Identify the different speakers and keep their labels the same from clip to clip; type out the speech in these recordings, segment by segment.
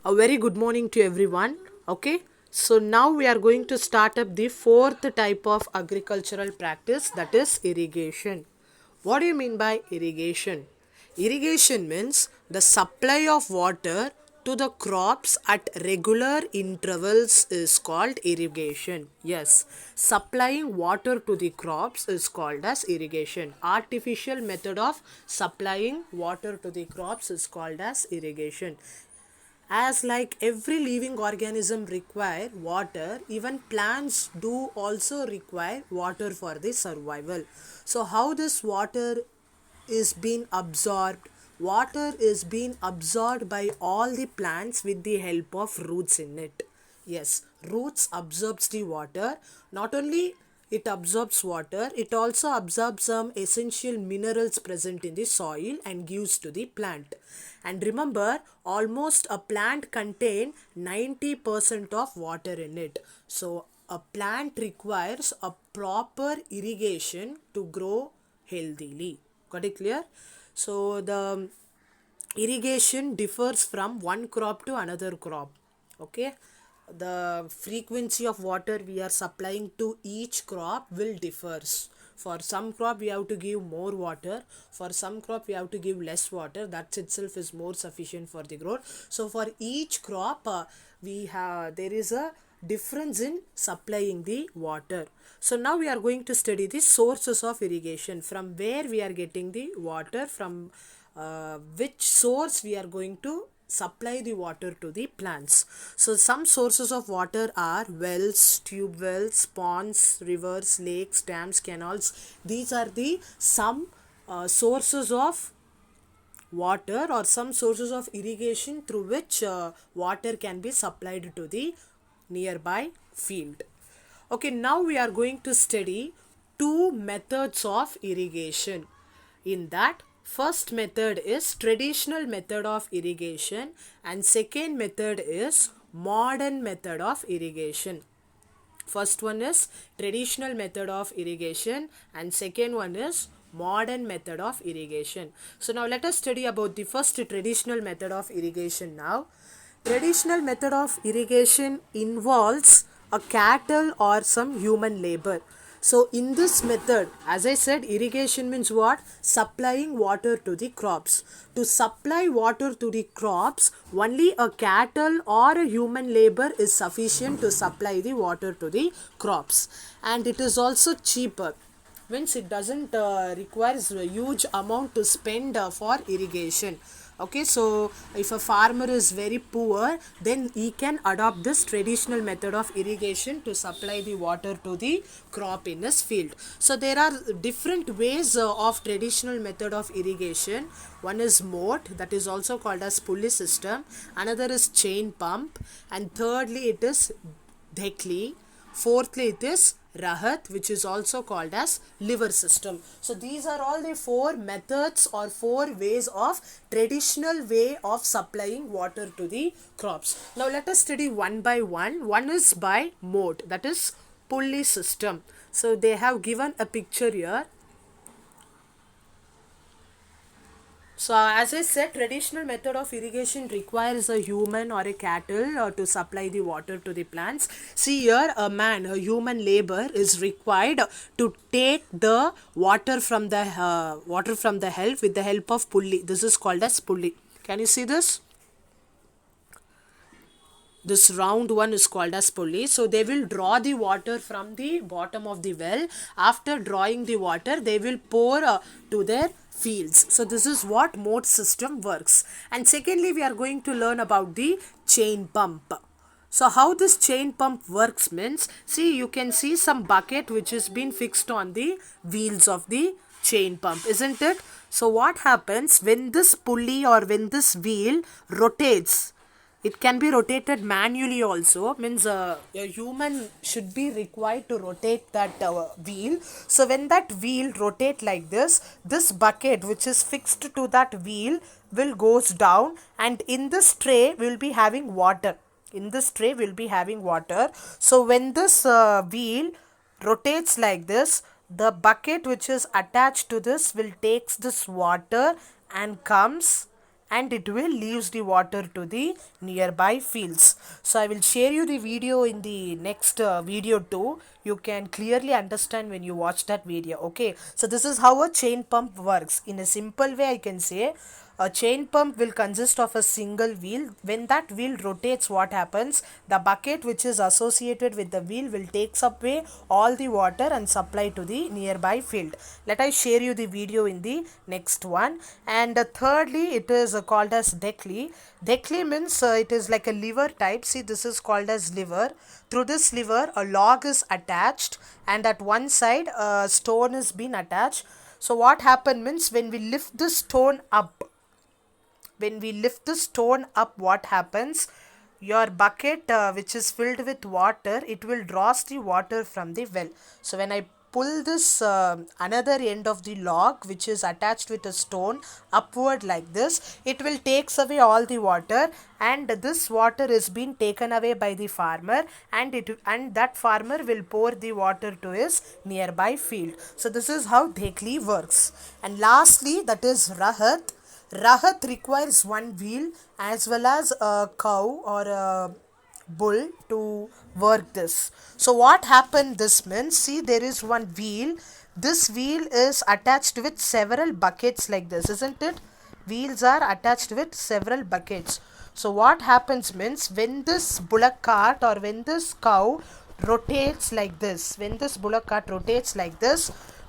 Speaker 1: A very good morning to everyone. Okay, so now we are going to start up the fourth type of agricultural practice, that is irrigation. What do you mean by irrigation? Irrigation means the supply of water to the crops at regular intervals is called irrigation. Yes, supplying water to the crops is called as irrigation. Artificial method of supplying water to the crops is called as irrigation. As like every living organism require water, even plants do also require water for the survival. So how this water is being absorbed? Water is being absorbed by all the plants with the help of roots in it. Yes, roots absorbs the water. Not only it absorbs water, it also absorbs some essential minerals present in the soil and gives to the plant. And remember, almost a plant contain 90% of water in it. So a plant requires a proper irrigation to grow healthily. Got it clear? So the irrigation differs from one crop to another crop. Okay, the frequency of water we are supplying to each crop will differs. For some crop we have to give more water, for some crop we have to give less water. That itself is more sufficient for the growth. So for each crop we have there is a difference in supplying the water. So now we are going to study the sources of irrigation, from where we are getting the water, from which source we are going to supply the water to the plants. So some sources of water are wells, tube wells, ponds, rivers, lakes, dams, canals. These are the some sources of water or some sources of irrigation through which water can be supplied to the nearby field. Okay, now we are going to study two methods of irrigation. In that, first method is traditional method of irrigation and second method is modern method of irrigation. First one is traditional method of irrigation and second one is modern method of irrigation. So now let us study about the first traditional method of irrigation now. Traditional method of irrigation involves a cattle or some human labor. So in this method, as I said, irrigation means what? Supplying water to the crops. To supply water to the crops, only a cattle or a human labor is sufficient to supply the water to the crops. And it is also cheaper, means it doesn't requires a huge amount to spend for irrigation. Okay, so if a farmer is very poor, then he can adopt this traditional method of irrigation to supply the water to the crop in his field. So there are different ways of traditional method of irrigation. One is moat, that is also called as pulley system. Another is chain pump, and thirdly it is dhekli. Fourthly it is rahat, which is also called as liver system. So these are all the four methods or four ways of traditional way of supplying water to the crops. Now let us study one by one. One is by moat, that is pulley system. So they have given a picture here. So as I said, traditional method of irrigation requires a human or a cattle to supply the water to the plants. See here, a human labor is required to take the water from the help with the help of pulley. This is called as pulley. Can you see this? This round one is called as pulley. So they will draw the water from the bottom of the well. After drawing the water, they will pour to their fields. So this is what moat system works. And secondly, we are going to learn about the chain pump. So how this chain pump works means, see, you can see some bucket which has been fixed on the wheels of the chain pump, isn't it? So what happens when this pulley or when this wheel rotates? It can be rotated manually also, means a human should be required to rotate that wheel. So when that wheel rotate like this bucket which is fixed to that wheel will goes down, and in this tray we will be having water. In this tray we will be having water. So when this wheel rotates like this, the bucket which is attached to this will takes this water and comes and it will leaves the water to the nearby fields. So I will share you the video in the next video too. You can clearly understand when you watch that video. Okay, so this is how a chain pump works. In a simple way I can say a chain pump will consist of a single wheel. When that wheel rotates, what happens? The bucket which is associated with the wheel will takes away all the water and supply to the nearby field. Let I share you the video in the next one. And thirdly, it is called as Deckley. Deckley means it is like a lever type. See, this is called as lever. Through this lever, a log is attached, and at one side, a stone is being attached. So what happen means when we lift the stone up, what happens? Your bucket which is filled with water, it will draws the water from the well. So when I pull this another end of the log which is attached with a stone upward like this, it will takes away all the water, and this water is being taken away by the farmer, and that farmer will pour the water to his nearby field. So this is how Dhekli works. And lastly, that is Rahat. Rahat requires one wheel as well as a cow or a bull to work this. So what happened this means, see, there is one wheel. This wheel is attached with several buckets like this, isn't it? Wheels are attached with several buckets. So what happens means when this bullock cart or when this cow rotates like this,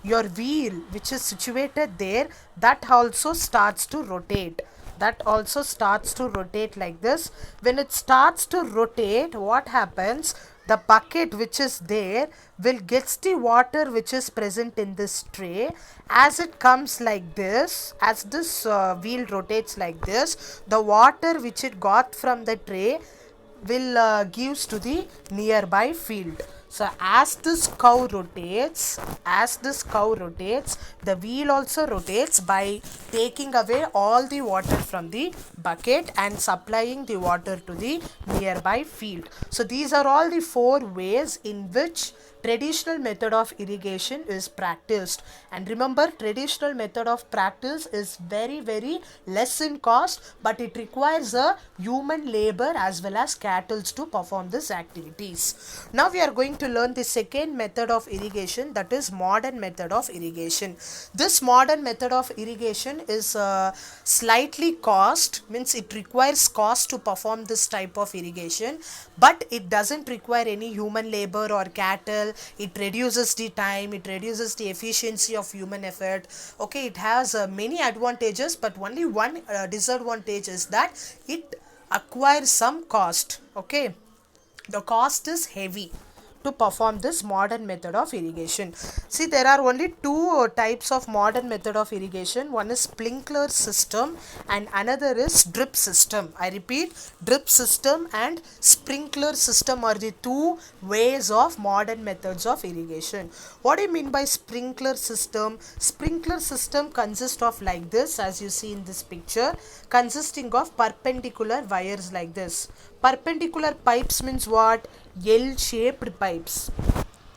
Speaker 1: your wheel which is situated there, that also starts to rotate. Like this. When it starts to rotate, what happens? The bucket which is there will gets the water which is present in this tray. As it comes like this, as this wheel rotates like this, the water which it got from the tray will gives to the nearby field. So as this cow rotates, the wheel also rotates by taking away all the water from the bucket and supplying the water to the nearby field. So these are all the four ways in which traditional method of irrigation is practiced. And remember, traditional method of practice is very less in cost, but it requires a human labor as well as cattle to perform these activities. Now we are going to learn the second method of irrigation, that is modern method of irrigation. This modern method of irrigation is slightly cost, means it requires cost to perform this type of irrigation, but it doesn't require any human labor or cattle. It reduces the time, it reduces the efficiency of human effort. Okay, it has many advantages, but only one disadvantage is that it acquires some cost. Okay, the cost is heavy to perform this modern method of irrigation. See, there are only two types of modern method of irrigation. One is sprinkler system and another is drip system. I repeat, drip system and sprinkler system are the two ways of modern methods of irrigation. What do you mean by sprinkler system? Sprinkler system consists of like this, as you see in this picture, consisting of perpendicular wires like this. Perpendicular pipes means what? L-shaped pipes.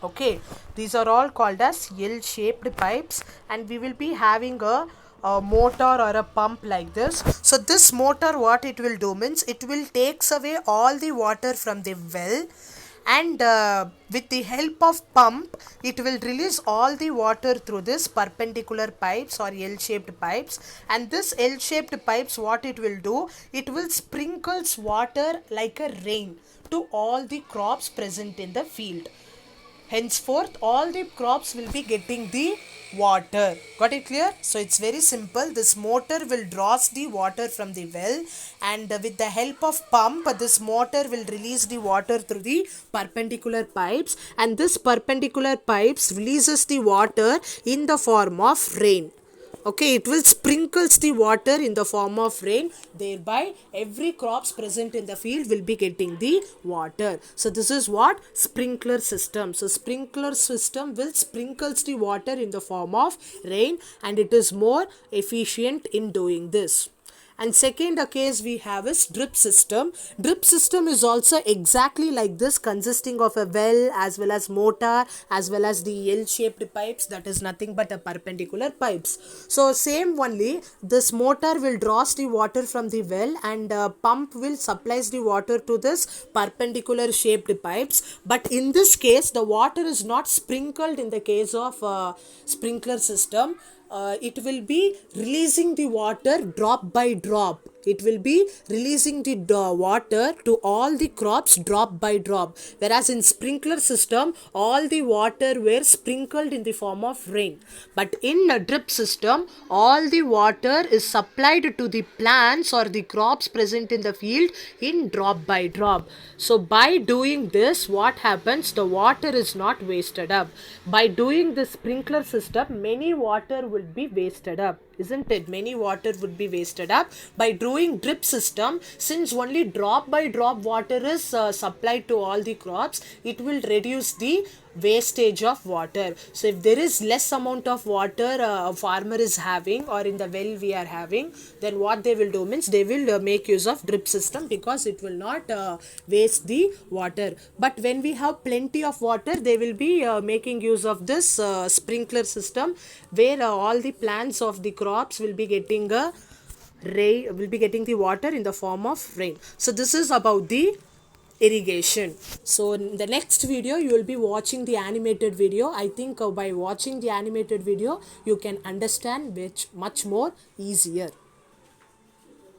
Speaker 1: Okay, these are all called as L-shaped pipes, and we will be having a motor or a pump like this. So this motor, what it will do means it will takes away all the water from the well, and with the help of pump it will release all the water through this perpendicular pipes or L-shaped pipes. And this L-shaped pipes, what it will do, it will sprinkles water like a rain to all the crops present in the field. Henceforth all the crops will be getting the water. Got it clear? So it's very simple. This motor will draws the water from the well, and with the help of pump this motor will release the water through the perpendicular pipes, and this perpendicular pipes releases the water in the form of rain. Okay, it will sprinkles the water in the form of rain, thereby every crops present in the field will be getting the water. So this is what? Sprinkler system. So sprinkler system will sprinkles the water in the form of rain, and it is more efficient in doing this. And second case we have is drip system. Drip system is also exactly like this, consisting of a well as well as motor as well as the L-shaped pipes, that is nothing but a perpendicular pipes. So same only, this motor will draws the water from the well and pump will supplies the water to this perpendicular shaped pipes. But in this case the water is not sprinkled in the case of sprinkler system. It will be releasing the water drop by drop. It will be releasing the water to all the crops drop by drop. Whereas in sprinkler system, all the water were sprinkled in the form of rain. But in a drip system, all the water is supplied to the plants or the crops present in the field in drop by drop. So by doing this, what happens? The water is not wasted up. By doing the sprinkler system, many water will be wasted up, isn't it? Many water would be wasted up. By doing drip system, since only drop by drop water is supplied to all the crops, it will reduce the wastage of water. So if there is less amount of water a farmer is having or in the well we are having, then what they will do means they will make use of drip system, because it will not waste the water. But when we have plenty of water, they will be making use of this sprinkler system, where all the plants of the crops will be getting the water in the form of rain. So this is about the irrigation. So in the next video you will be watching the animated video. I think by watching the animated video you can understand much more easier.